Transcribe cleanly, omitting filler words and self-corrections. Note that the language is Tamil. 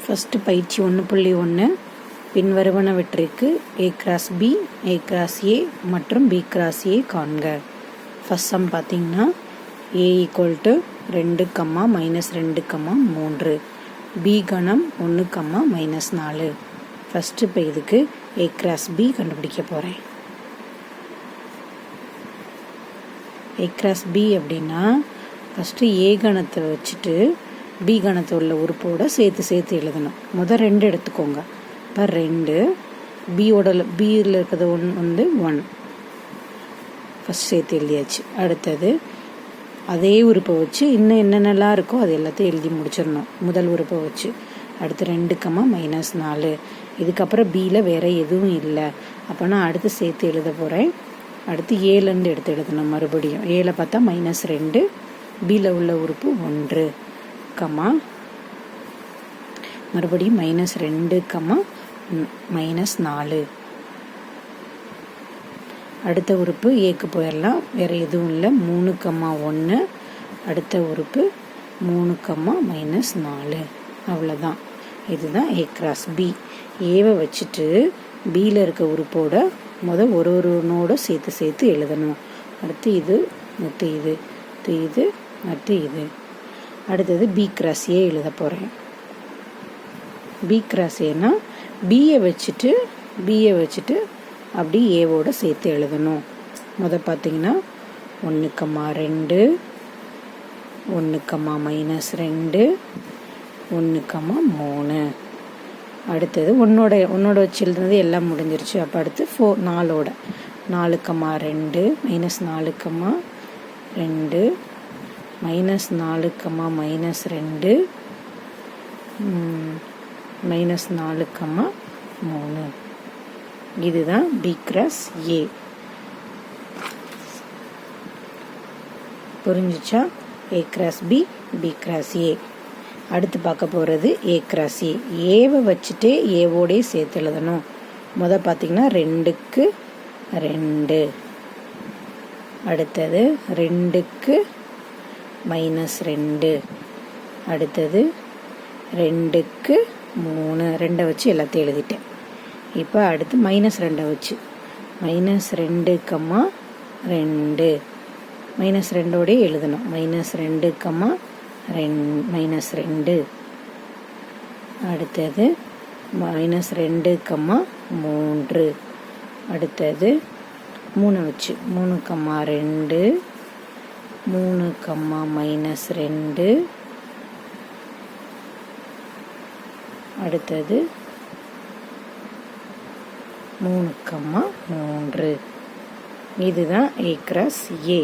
ஃபஸ்ட்டு பயிற்சி 1.1 பின்வருவனவற்றிற்கு A cross B, A cross A மற்றும் B கிராஸ் A காண்க. ஃபஸ்ட் சம் பார்த்தீங்கன்னா A = 2, -2, 3, B கணம் 1, -4. ஃபஸ்ட்டு இப்போ இதுக்கு A கிராஸ் B கண்டுபிடிக்க போகிறேன். A கிராஸ் B அப்படின்னா ஃபஸ்ட்டு A கணத்தை வச்சுட்டு B கணத்தில் உள்ள உறுப்போட சேர்த்து எழுதணும். முதல் 2 எடுத்துக்கோங்க. இப்போ 2 பியில் இருக்கிறது 1 ஃபஸ்ட் சேர்த்து எழுதியாச்சு. அடுத்தது அதே உறுப்பை வச்சு இன்னும் என்னென்னலாம் இருக்கோ அது எல்லாத்தையும் எழுதி முடிச்சிடணும் முதல் உறுப்பை வச்சு. அடுத்து 2, -4. இதுக்கப்புறம் பியில் வேறு எதுவும் இல்லை. அப்போ நான் அடுத்து சேர்த்து எழுத போகிறேன். அடுத்து ஏலேருந்து எடுத்து எழுதணும். மறுபடியும் ஏல பார்த்தா -2, பியில் உள்ள உறுப்பு 1, மறுபடியும் -2, -4. அடுத்த உறுப்பு ஏக்கு போயிடலாம். வேறு எதுவும் இல்லை. 3, 1. அடுத்த உறுப்பு 3, -4. அவ்வளோதான். இதுதான் A கிராஸ் B. ஏவை வச்சுட்டு பியில் இருக்க உறுப்போட ஒரு நோட சேர்த்து எழுதணும். அடுத்து இது, அடுத்து இது, இது, அடுத்து இது. அடுத்தது B கிராஸ் A எழுத போகிறேன். B கிராஸ் ஏன்னா பியை வச்சுட்டு அப்படி ஏவோட சேர்த்து எழுதணும். பார்த்தீங்கன்னா 1, 2, 1, -2, 1, 3. அடுத்தது ஒன்னோட வச்சு எழுதுனது எல்லாம் முடிஞ்சிருச்சு. அப்போ அடுத்து 4ஓட 4, 2, -4, -2, -4, -2, -4, 3. இதுதான் B கிராஸ் A. புரிஞ்சிச்சா? A cross B, B cross A. அடுத்து பார்க்க போகிறது A கிராஸ் A. ஏவை வச்சுட்டே ஏவோடே சேர்த்து எழுதணும். பார்த்தீங்கன்னா 2க்கு 2. அடுத்தது 2க்கு -2. அடுத்தது 2க்கு 3. 2 வச்சு எல்லாத்தையும் எழுதிட்டேன். இப்போ அடுத்து -2 வச்சு -2, -2, -2ஓடே எழுதணும். -2, -2. அடுத்தது -2, 3. அடுத்தது 3 வச்சு 3, 2, 3, -2. அடுத்தது 3, 3. இதுதான் A கிராஸ் A.